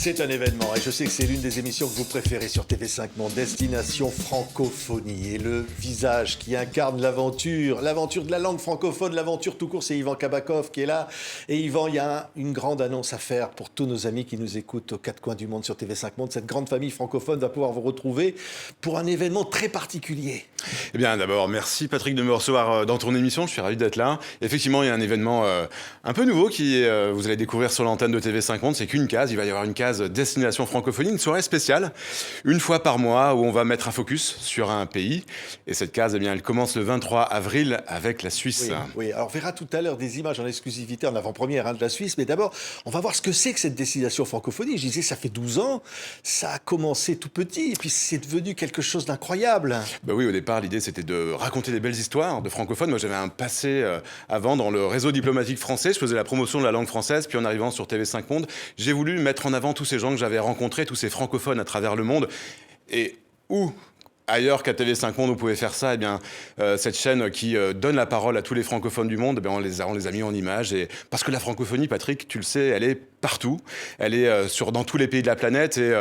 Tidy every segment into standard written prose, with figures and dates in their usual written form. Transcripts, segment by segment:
C'est un événement et je sais que c'est l'une des émissions que vous préférez sur TV5 Monde, Destination Francophonie. Et le visage qui incarne l'aventure de la langue francophone, l'aventure tout court, c'est Ivan Kabakov qui est là. Et Ivan, il y a une grande annonce à faire pour tous nos amis qui nous écoutent aux quatre coins du monde sur TV5 Monde. Cette grande famille francophone va pouvoir vous retrouver pour un événement très particulier. Eh bien, d'abord, merci Patrick de me recevoir dans ton émission. Je suis ravi d'être là. Effectivement, il y a un événement un peu nouveau qui vous allez découvrir sur l'antenne de TV5 Monde. C'est qu'une case. Il va y avoir une case Destination Francophonie, une soirée spéciale, une fois par mois, où on va mettre un focus sur un pays. Et cette case, eh bien, elle commence le 23 avril avec la Suisse. Oui. Alors, on verra tout à l'heure des images en exclusivité, en avant-première de la Suisse. Mais d'abord, on va voir ce que c'est que cette Destination Francophonie. Je disais, ça fait 12 ans. Ça a commencé tout petit. Et puis, c'est devenu quelque chose d'incroyable. Ben oui, au départ, l'idée, c'était de raconter des belles histoires de francophones. Moi, j'avais un passé avant dans le réseau diplomatique français. Je faisais la promotion de la langue française. Puis, en arrivant sur TV5 Monde, j'ai voulu mettre en avant tous ces gens que j'avais rencontrés, tous ces francophones à travers le monde. Et où ailleurs qu'à TV5 Monde, on pouvait faire ça, eh bien, cette chaîne qui donne la parole à tous les francophones du monde, eh bien, on les a mis en images. Et parce que la francophonie, Patrick, tu le sais, elle est partout. Elle est dans tous les pays de la planète. Et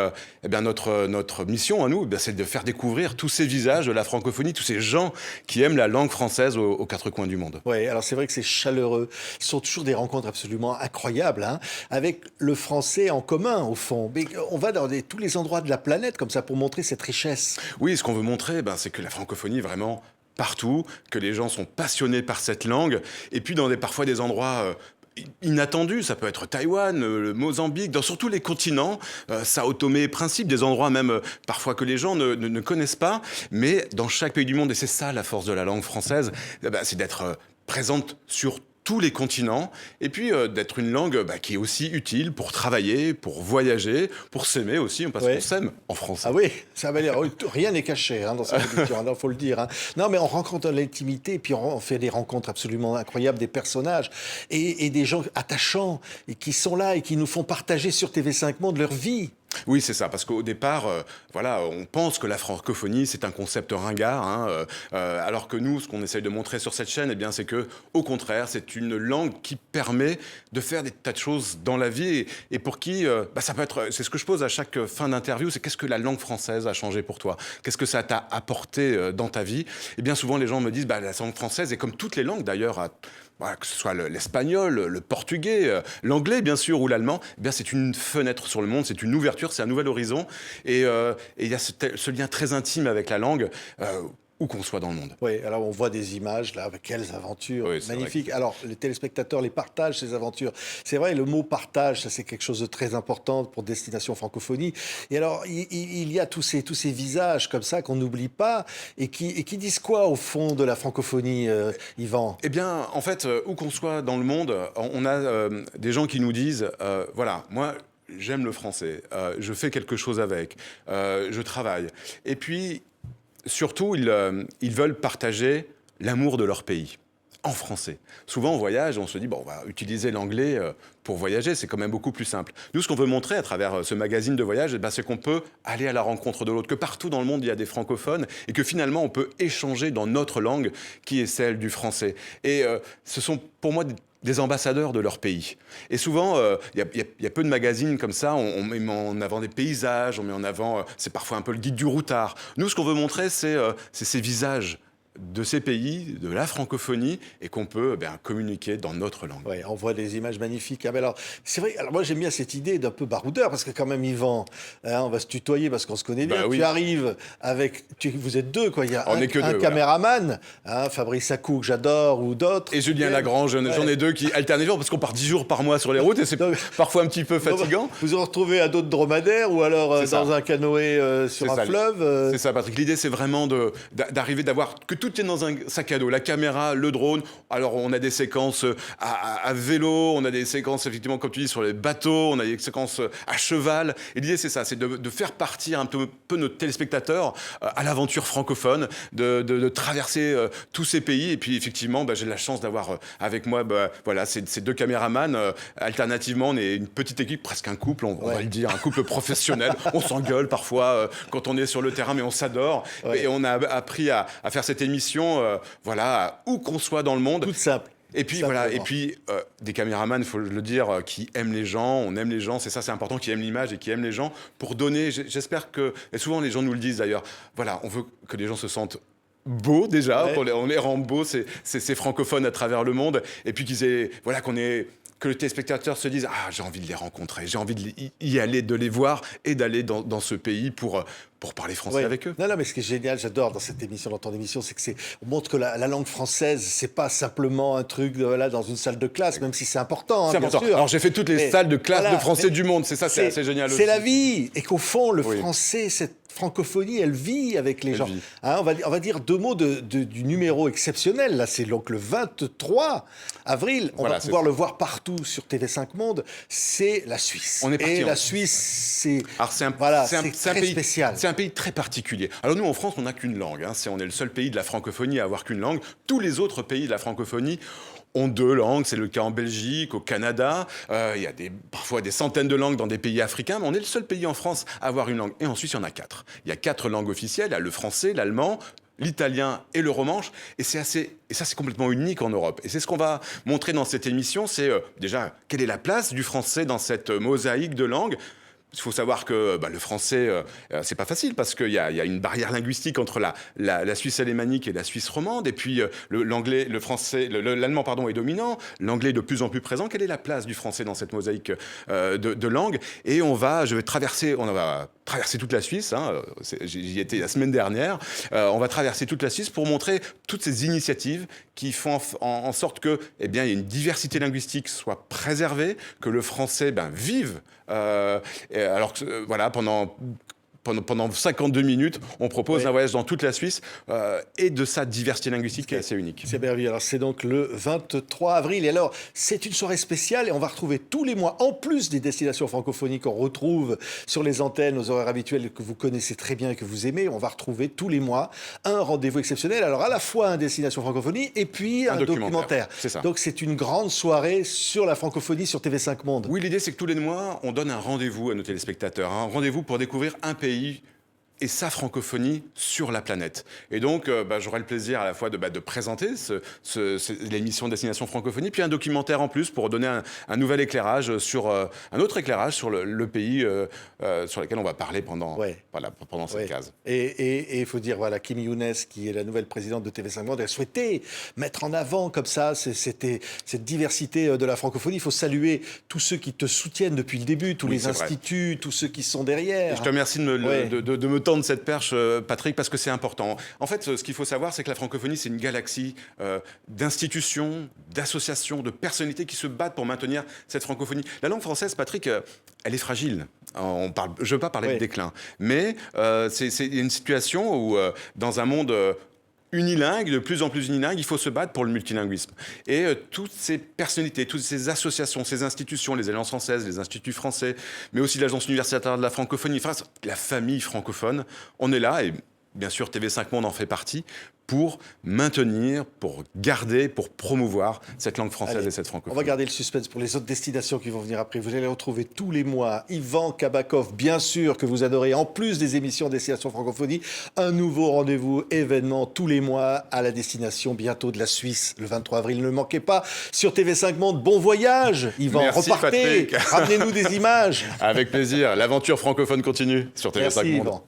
eh bien, notre mission à nous, eh bien, c'est de faire découvrir tous ces visages de la francophonie, tous ces gens qui aiment la langue française aux quatre coins du monde. Oui, alors c'est vrai que c'est chaleureux. Ce sont toujours des rencontres absolument incroyables, hein, avec le français en commun, au fond. Mais on va dans tous les endroits de la planète, comme ça, pour montrer cette richesse. Oui, ce qu'on veut montrer, c'est que la francophonie est vraiment partout, que les gens sont passionnés par cette langue, et puis parfois des endroits inattendus, ça peut être Taïwan, le Mozambique, dans surtout les continents, Sao Tomé et Principe, des endroits même parfois que les gens ne connaissent pas, mais dans chaque pays du monde, et c'est ça la force de la langue française, c'est d'être présente sur tous les continents, et puis d'être une langue qui est aussi utile pour travailler, pour voyager, pour s'aimer aussi, parce qu'on s'aime en français. Ah oui, ça va dire, rien n'est caché dans cette émission, il faut le dire. Hein. Non, mais on rencontre dans l'intimité, puis on fait des rencontres absolument incroyables, des personnages, et des gens attachants, et qui sont là, et qui nous font partager sur TV5 Monde leur vie. Oui, c'est ça, parce qu'au départ, on pense que la francophonie, c'est un concept ringard, alors que nous, ce qu'on essaye de montrer sur cette chaîne, eh bien, c'est que, au contraire, c'est une langue qui permet de faire des tas de choses dans la vie, et pour qui, ça peut être, c'est ce que je pose à chaque fin d'interview, c'est qu'est-ce que la langue française a changé pour toi? Qu'est-ce que ça t'a apporté dans ta vie? Et bien souvent, les gens me disent, la langue française, et comme toutes les langues d'ailleurs, que ce soit l'espagnol, le portugais, l'anglais bien sûr, ou l'allemand, eh bien c'est une fenêtre sur le monde, c'est une ouverture, c'est un nouvel horizon. Et il y a ce lien très intime avec la langue, où qu'on soit dans le monde. Oui, alors on voit des images là, avec quelles aventures magnifiques. Alors les téléspectateurs les partagent, ces aventures. C'est vrai, le mot partage, ça c'est quelque chose de très important pour Destination Francophonie. Et alors il y a tous ces visages comme ça qu'on n'oublie pas et qui disent quoi au fond de la francophonie, Yvan? Eh bien, en fait, où qu'on soit dans le monde, on a des gens qui nous disent, moi, j'aime le français, je fais quelque chose avec, je travaille. Et puis, surtout, ils veulent partager l'amour de leur pays, en français. Souvent, en voyage, on se dit, on va utiliser l'anglais pour voyager, c'est quand même beaucoup plus simple. Nous, ce qu'on veut montrer à travers ce magazine de voyage, c'est qu'on peut aller à la rencontre de l'autre, que partout dans le monde, il y a des francophones, et que finalement, on peut échanger dans notre langue, qui est celle du français. Et ce sont, pour moi, des ambassadeurs de leur pays. Et souvent, il y a peu de magazines comme ça, on met en avant des paysages, on met en avant, c'est parfois un peu le guide du routard. Nous, ce qu'on veut montrer, c'est ces visages de ces pays, de la francophonie, et qu'on peut communiquer dans notre langue. Oui, on voit des images magnifiques. Ah, mais alors, c'est vrai, alors moi j'aime bien cette idée d'un peu baroudeur, parce que quand même, Yvan, on va se tutoyer parce qu'on se connaît bien. Tu arrives avec... vous êtes deux, quoi. Il y a un caméraman, Fabrice Acou, que j'adore, ou d'autres. Et Julien Lagrange, j'en ai deux qui alternent les jours, parce qu'on part 10 jours par mois sur les routes, et c'est parfois un petit peu fatigant. Vous vous retrouvez à d'autres dromadaires, ou alors dans un canoë sur un fleuve. C'est ça, Patrick. L'idée, c'est vraiment d'arriver d'avoir que tout est dans un sac à dos, la caméra, le drone. Alors on a des séquences à vélo, on a des séquences effectivement comme tu dis sur les bateaux, on a des séquences à cheval. Et l'idée c'est ça, c'est de faire partir un peu nos téléspectateurs à l'aventure francophone, de traverser tous ces pays. Et puis effectivement, j'ai la chance d'avoir avec moi ces deux caméramans. Alternativement, on est une petite équipe, presque un couple, on va le dire, un couple professionnel. On s'engueule parfois quand on est sur le terrain, mais on s'adore. Et on a appris à faire cette émission, où qu'on soit dans le monde. Toute simple. Et puis Simplement. voilà, et puis des caméramans, il faut le dire, qui aiment les gens, on aime les gens, c'est important, qui aiment l'image et qui aiment les gens, pour donner, j'espère que, et souvent les gens nous le disent d'ailleurs, voilà, on veut que les gens se sentent beaux déjà, Ouais. on les rend beaux, ces francophones à travers le monde, et puis voilà, que le téléspectateur se dise « Ah, j'ai envie de les rencontrer, j'ai envie y aller, de les voir et d'aller dans ce pays pour parler français Ouais. avec eux. » Non, mais ce qui est génial, j'adore dans cette émission, dans ton émission, c'est que on montre que la langue française, c'est pas simplement un truc dans une salle de classe, même si c'est important, C'est bien important. sûr. Alors j'ai fait toutes les Mais salles de classe voilà, de français mais du monde, c'est assez génial aussi. C'est la vie, et qu'au fond, le Oui. français, cette francophonie, elle vit avec les Elle gens. vit. Hein, on va dire 2 mots du numéro exceptionnel. Là, c'est donc le 23 avril. On Voilà, va pouvoir le voir partout sur TV5 Monde. C'est la Suisse. On est parti et en la Suisse. Suisse, Alors c'est un très pays spécial. C'est un pays très particulier. Alors nous en France, on n'a qu'une langue. Hein. On est le seul pays de la francophonie à avoir qu'une langue. Tous les autres pays de la francophonie ont 2 langues. C'est le cas en Belgique, au Canada. Il y a parfois des centaines de langues dans des pays africains, mais on est le seul pays en France à avoir une langue. Et en Suisse, il y en a 4. Il y a 4 langues officielles. Il y a le français, l'allemand, l'italien et le romanche. Et ça, c'est complètement unique en Europe. Et c'est ce qu'on va montrer dans cette émission. C'est déjà, quelle est la place du français dans cette mosaïque de langues ? Il faut savoir que le français, c'est pas facile parce qu'il y a une barrière linguistique entre la Suisse alémanique et la Suisse romande. Et puis l'anglais, le français, l'allemand est dominant. L'anglais est de plus en plus présent. Quelle est la place du français dans cette mosaïque de langues ? Et on va traverser toute la Suisse. Hein, j'y étais la semaine dernière. On va traverser toute la Suisse pour montrer toutes ces initiatives qui font en sorte que, il y a une diversité linguistique soit préservée, que le français vive. Alors que voilà, pendant 52 minutes, on propose un voyage dans toute la Suisse et de sa diversité linguistique qui est assez unique. C'est merveilleux. Alors, c'est donc le 23 avril. Et alors, c'est une soirée spéciale et on va retrouver tous les mois, en plus des destinations francophoniques qu'on retrouve sur les antennes, aux horaires habituels que vous connaissez très bien et que vous aimez, on va retrouver tous les mois un rendez-vous exceptionnel. Alors, à la fois un destination francophonie et puis un documentaire. C'est ça. Donc, c'est une grande soirée sur la francophonie sur TV5 Monde. Oui, l'idée, c'est que tous les mois, on donne un rendez-vous à nos téléspectateurs, un rendez-vous pour découvrir un pays et sa francophonie sur la planète. Et donc, j'aurai le plaisir à la fois de présenter l'émission Destination Francophonie, puis un documentaire en plus pour donner un nouvel éclairage un autre éclairage sur le pays sur lequel on va parler pendant cette case. Et il faut dire, Kim Younes, qui est la nouvelle présidente de TV5 Monde, elle souhaitait mettre en avant comme ça cette diversité de la francophonie. Il faut saluer tous ceux qui te soutiennent depuis le début, tous les instituts, tous ceux qui sont derrière. Et je te remercie de me tendre cette perche, Patrick, parce que c'est important. En fait, ce qu'il faut savoir, c'est que la francophonie, c'est une galaxie d'institutions, d'associations, de personnalités qui se battent pour maintenir cette francophonie. La langue française, Patrick, elle est fragile. Je ne veux pas parler de déclin, mais c'est une situation où, dans un monde unilingue, de plus en plus unilingue, il faut se battre pour le multilinguisme. Et toutes ces personnalités, toutes ces associations, ces institutions, les Alliances françaises, les instituts français, mais aussi l'Agence universitaire de la francophonie, enfin, la famille francophone, on est là, et bien sûr TV5 Monde en fait partie, pour maintenir, pour garder, pour promouvoir cette langue française et cette francophonie. On va garder le suspense pour les autres destinations qui vont venir après. Vous allez retrouver tous les mois Ivan Kabakov, bien sûr, que vous adorez, en plus des émissions Destination Francophonie, un nouveau rendez-vous, événement tous les mois à la destination bientôt de la Suisse, le 23 avril. Ne manquez pas sur TV5 Monde. Bon voyage, Ivan. Merci, repartez, Patrick. ramenez-nous des images. Avec plaisir. L'aventure francophone continue sur TV5 Merci, Monde. Ivan.